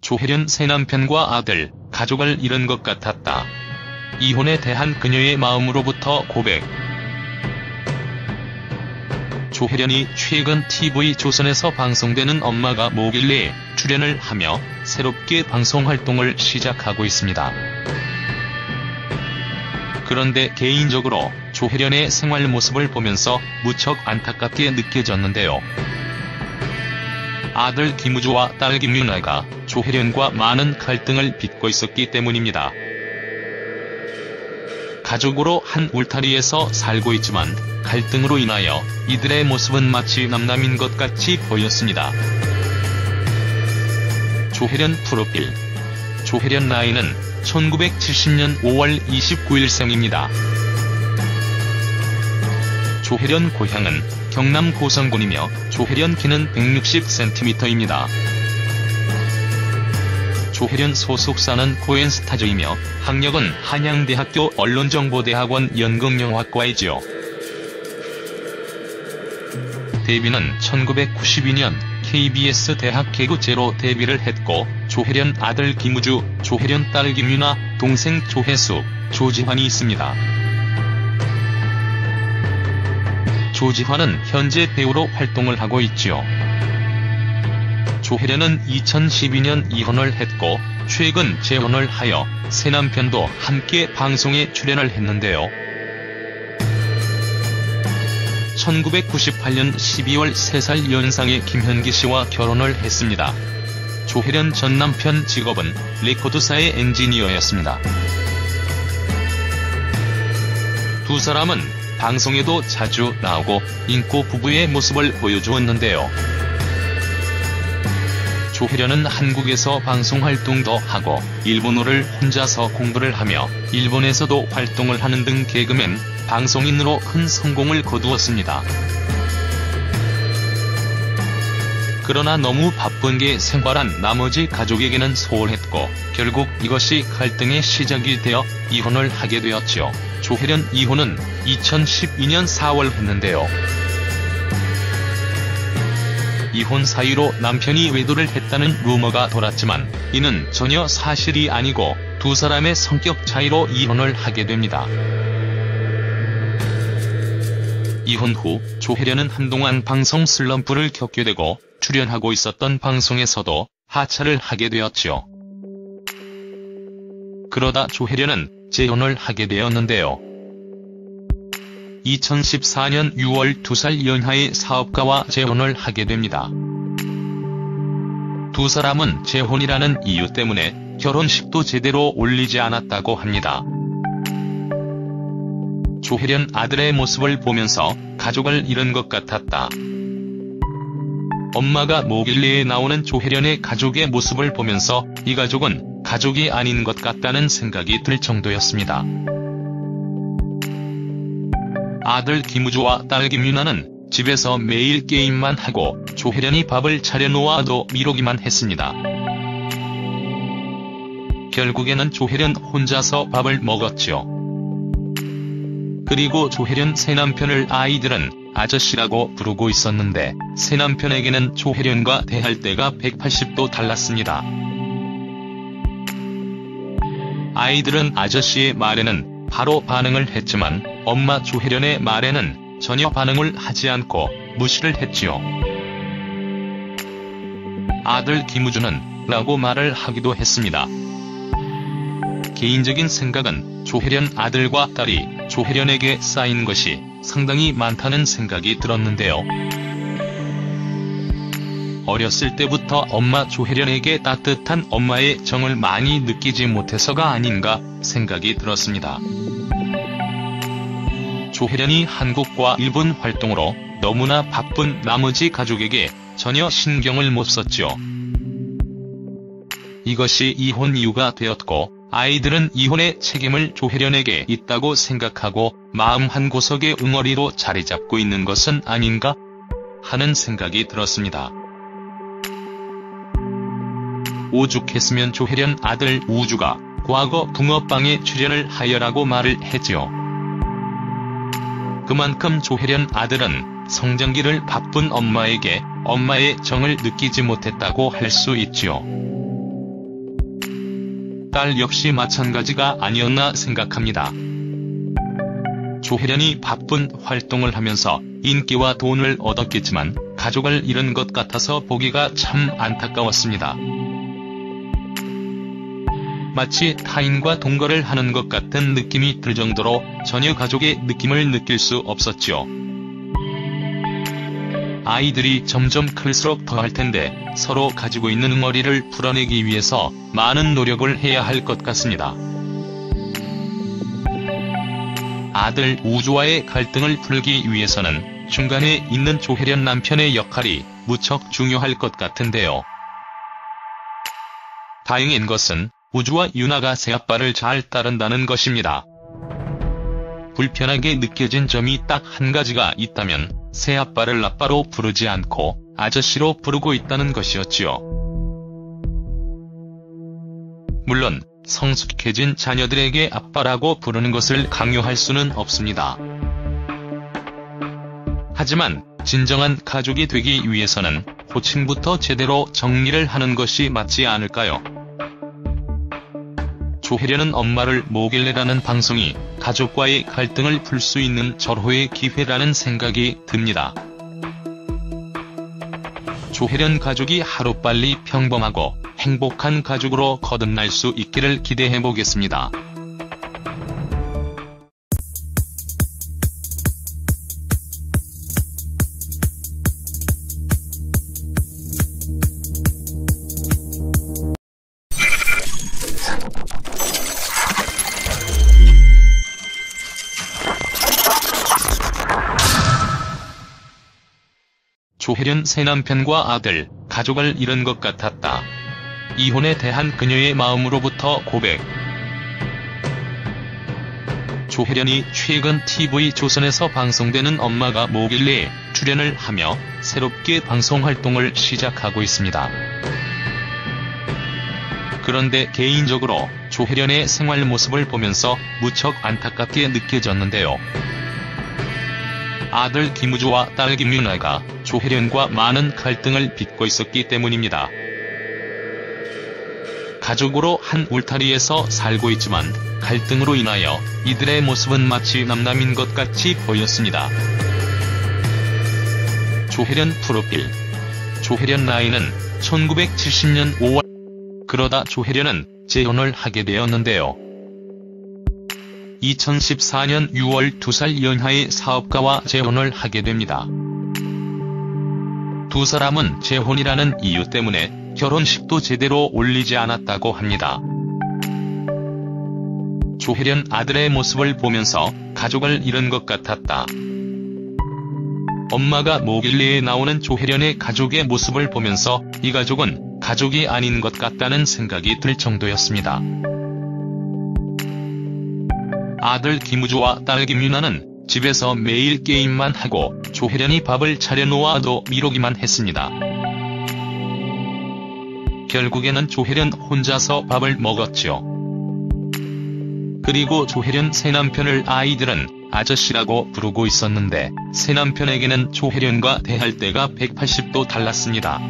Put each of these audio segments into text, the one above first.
조혜련 새 남편과 아들, 가족을 잃은 것 같았다. 이혼에 대한 그녀의 마음으로부터 고백. 조혜련이 최근 TV조선에서 방송되는 엄마가 뭐길래 출연을 하며 새롭게 방송 활동을 시작하고 있습니다. 그런데 개인적으로 조혜련의 생활 모습을 보면서 무척 안타깝게 느껴졌는데요. 아들 김우주와 딸 김유나가 조혜련과 많은 갈등을 빚고 있었기 때문입니다. 가족으로 한 울타리에서 살고 있지만 갈등으로 인하여 이들의 모습은 마치 남남인 것 같이 보였습니다. 조혜련 프로필. 조혜련 나이는 1970년 5월 29일생입니다. 조혜련 고향은 경남 고성군이며 조혜련 키는 160cm입니다. 조혜련 소속사는 코엔스타즈이며 학력은 한양대학교 언론정보대학원 연극영화과이지요. 데뷔는 1992년 KBS 대학 개그제로 데뷔를 했고 조혜련 아들 김우주, 조혜련 딸 김유나, 동생 조혜수, 조지환이 있습니다. 조지환은 현재 배우로 활동을 하고 있지요. 조혜련은 2012년 이혼을 했고 최근 재혼을 하여 새 남편도 함께 방송에 출연을 했는데요. 1998년 12월 3살 연상의 김현기 씨와 결혼을 했습니다. 조혜련 전 남편 직업은 레코드사의 엔지니어였습니다. 두 사람은 방송에도 자주 나오고 인고 부부의 모습을 보여주었는데요. 조혜련은 한국에서 방송 활동도 하고 일본어를 혼자서 공부를 하며 일본에서도 활동을 하는 등 개그맨, 방송인으로 큰 성공을 거두었습니다. 그러나 너무 바쁜 게 생활한 나머지 가족에게는 소홀했고 결국 이것이 갈등의 시작이 되어 이혼을 하게 되었죠. 조혜련 이혼은 2012년 4월 했는데요. 이혼 사유로 남편이 외도를 했다는 루머가 돌았지만 이는 전혀 사실이 아니고 두 사람의 성격 차이로 이혼을 하게 됩니다. 이혼 후 조혜련은 한동안 방송 슬럼프를 겪게 되고 출연하고 있었던 방송에서도 하차를 하게 되었죠. 그러다 조혜련은 재혼을 하게 되었는데요. 2014년 6월 2살 연하의 사업가와 재혼을 하게 됩니다. 두 사람은 재혼이라는 이유 때문에 결혼식도 제대로 올리지 않았다고 합니다. 조혜련 아들의 모습을 보면서 가족을 잃은 것 같았다. 엄마가 뭐길래에 나오는 조혜련의 가족의 모습을 보면서 이 가족은 가족이 아닌 것 같다는 생각이 들 정도였습니다. 아들 김우주와 딸 김유나는 집에서 매일 게임만 하고 조혜련이 밥을 차려놓아도 미루기만 했습니다. 결국에는 조혜련 혼자서 밥을 먹었죠. 그리고 조혜련 새 남편을 아이들은 아저씨라고 부르고 있었는데 새 남편에게는 조혜련과 대할 때가 180도 달랐습니다. 아이들은 아저씨의 말에는 바로 반응을 했지만 엄마 조혜련의 말에는 전혀 반응을 하지 않고 무시를 했지요. 아들 김우주는 라고 말을 하기도 했습니다. 개인적인 생각은 조혜련 아들과 딸이 조혜련에게 쌓인 것이 상당히 많다는 생각이 들었는데요. 어렸을 때부터 엄마 조혜련에게 따뜻한 엄마의 정을 많이 느끼지 못해서가 아닌가 생각이 들었습니다. 조혜련이 한국과 일본 활동으로 너무나 바쁜 나머지 가족에게 전혀 신경을 못 썼죠. 이것이 이혼 이유가 되었고 아이들은 이혼의 책임을 조혜련에게 있다고 생각하고 마음 한구석에 응어리로 자리 잡고 있는 것은 아닌가 하는 생각이 들었습니다. 오죽했으면 조혜련 아들 우주가 과거 붕어빵에 출연을 하여라고 말을 했지요. 그만큼 조혜련 아들은 성장기를 바쁜 엄마에게 엄마의 정을 느끼지 못했다고 할 수 있지요. 딸 역시 마찬가지가 아니었나 생각합니다. 조혜련이 바쁜 활동을 하면서 인기와 돈을 얻었겠지만 가족을 잃은 것 같아서 보기가 참 안타까웠습니다. 마치 타인과 동거를 하는 것 같은 느낌이 들 정도로 전혀 가족의 느낌을 느낄 수 없었죠. 아이들이 점점 클수록 더할 텐데 서로 가지고 있는 응어리를 풀어내기 위해서 많은 노력을 해야 할 것 같습니다. 아들 우주와의 갈등을 풀기 위해서는 중간에 있는 조혜련 남편의 역할이 무척 중요할 것 같은데요. 다행인 것은 우주와 유나가 새아빠를 잘 따른다는 것입니다. 불편하게 느껴진 점이 딱 한 가지가 있다면 새아빠를 아빠로 부르지 않고 아저씨로 부르고 있다는 것이었지요. 물론 성숙해진 자녀들에게 아빠라고 부르는 것을 강요할 수는 없습니다. 하지만 진정한 가족이 되기 위해서는 호칭부터 제대로 정리를 하는 것이 맞지 않을까요? 조혜련은 엄마를 모길래라는 방송이 가족과의 갈등을 풀 수 있는 절호의 기회라는 생각이 듭니다. 조혜련 가족이 하루빨리 평범하고 행복한 가족으로 거듭날 수 있기를 기대해보겠습니다. 조혜련 새 남편과 아들, 가족을 잃은 것 같았다. 이혼에 대한 그녀의 마음으로부터 고백. 조혜련이 최근 TV조선에서 방송되는 엄마가 뭐길래에 출연을 하며 새롭게 방송 활동을 시작하고 있습니다. 그런데 개인적으로 조혜련의 생활 모습을 보면서 무척 안타깝게 느껴졌는데요. 아들 김우주와 딸 김유나가 조혜련과 많은 갈등을 빚고 있었기 때문입니다. 가족으로 한 울타리에서 살고 있지만 갈등으로 인하여 이들의 모습은 마치 남남인 것 같이 보였습니다. 조혜련 프로필. 조혜련 나이는 1970년 5월. 그러다 조혜련은 재혼을 하게 되었는데요. 2014년 6월 2살 연하의 사업가와 재혼을 하게 됩니다. 두 사람은 재혼이라는 이유 때문에 결혼식도 제대로 올리지 않았다고 합니다. 조혜련 아들의 모습을 보면서 가족을 잃은 것 같았다. 엄마가 뭐길래에 나오는 조혜련의 가족의 모습을 보면서 이 가족은 가족이 아닌 것 같다는 생각이 들 정도였습니다. 아들 김우주와 딸 김유나는 집에서 매일 게임만 하고 조혜련이 밥을 차려놓아도 미루기만 했습니다. 결국에는 조혜련 혼자서 밥을 먹었죠. 그리고 조혜련 새남편을 아이들은 아저씨라고 부르고 있었는데 새남편에게는 조혜련과 대할 때가 180도 달랐습니다.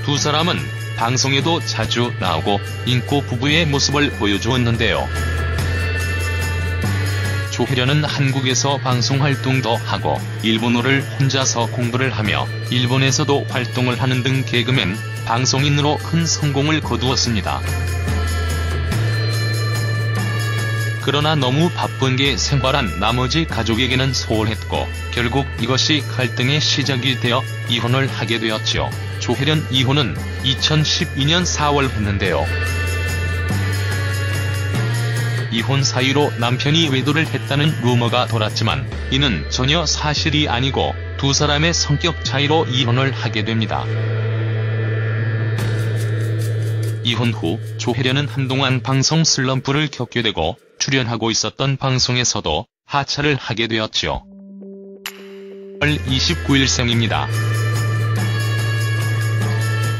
두 사람은 방송에도 자주 나오고 인고 부부의 모습을 보여주었는데요. 조혜련은 한국에서 방송 활동도 하고 일본어를 혼자서 공부를 하며 일본에서도 활동을 하는 등 개그맨, 방송인으로 큰 성공을 거두었습니다. 그러나 너무 바쁜 게 생활한 나머지 가족에게는 소홀했고 결국 이것이 갈등의 시작이 되어 이혼을 하게 되었죠. 조혜련 이혼은 2012년 4월 했는데요. 이혼 사유로 남편이 외도를 했다는 루머가 돌았지만 이는 전혀 사실이 아니고 두 사람의 성격 차이로 이혼을 하게 됩니다. 이혼 후 조혜련은 한동안 방송 슬럼프를 겪게 되고 출연하고 있었던 방송에서도 하차를 하게 되었죠. 10월 29일생입니다.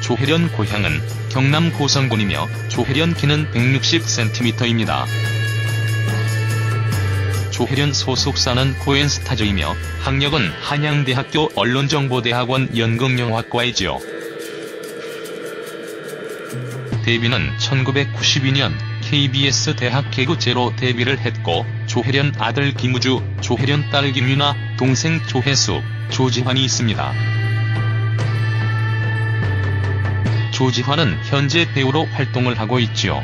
조혜련 고향은 경남 고성군이며 조혜련 키는 160cm입니다. 조혜련 소속사는 코엔스타즈이며 학력은 한양대학교 언론정보대학원 연극영화과이지요. 데뷔는 1992년 KBS 대학 개그제로 데뷔를 했고, 조혜련 아들 김우주, 조혜련 딸 김유나, 동생 조혜수, 조지환이 있습니다. 조지환은 현재 배우로 활동을 하고 있지요.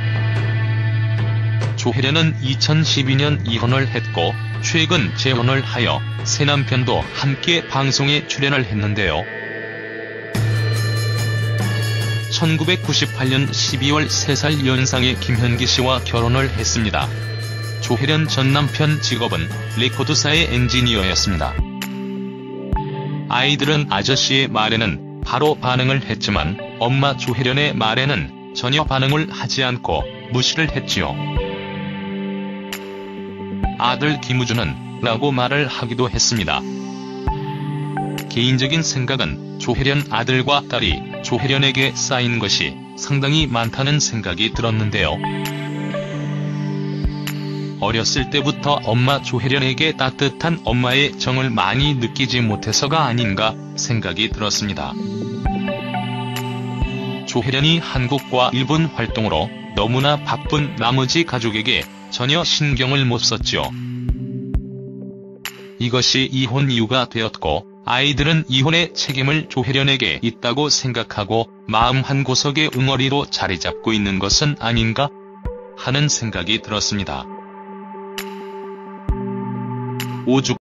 조혜련은 2012년 이혼을 했고, 최근 재혼을 하여 새 남편도 함께 방송에 출연을 했는데요. 1998년 12월 3살 연상의 김현기 씨와 결혼을 했습니다. 조혜련 전 남편 직업은 레코드사의 엔지니어였습니다. 아이들은 아저씨의 말에는 바로 반응을 했지만 엄마 조혜련의 말에는 전혀 반응을 하지 않고 무시를 했지요. 아들 김우주는 라고 말을 하기도 했습니다. 개인적인 생각은 조혜련 아들과 딸이 조혜련에게 쌓인 것이 상당히 많다는 생각이 들었는데요. 어렸을 때부터 엄마 조혜련에게 따뜻한 엄마의 정을 많이 느끼지 못해서가 아닌가 생각이 들었습니다. 조혜련이 한국과 일본 활동으로 너무나 바쁜 나머지 가족에게 전혀 신경을 못 썼죠. 이것이 이혼 이유가 되었고, 아이들은 이혼의 책임을 조혜련에게 있다고 생각하고 마음 한구석에 응어리로 자리 잡고 있는 것은 아닌가 하는 생각이 들었습니다. 오죽